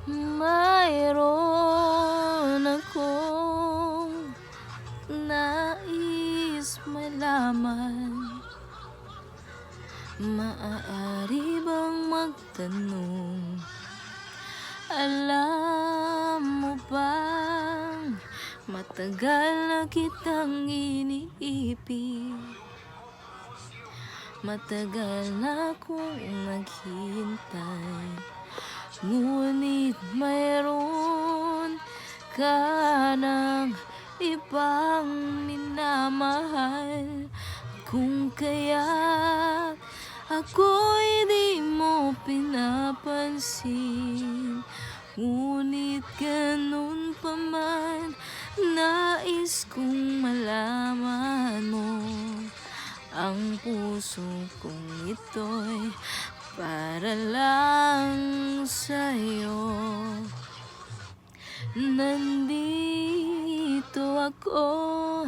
Mayroon akong nais malaman. Maaari bang magtanong? Alam mo bang matagal na kitang iniibig? Matagal na akong naghihintay, ngunit mayroon ka ng ibang minamahal. Kung kaya't ako'y di mo pinapansin, ngunit ganun pa man, nais kong malaman mo. Ang puso kong ito'y para lang sa'yo. Nandito ako,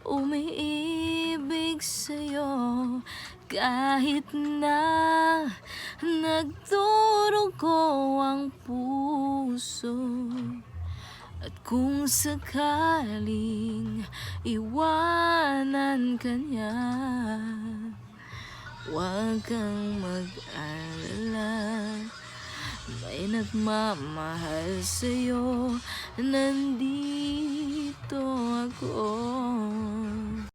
umiibig sa'yo, kahit na nagdurugo ang puso. At kung sakaling iwanan ka niya, huwag kang mag-alala, may nagmamahal sa'yo. Nandito ako.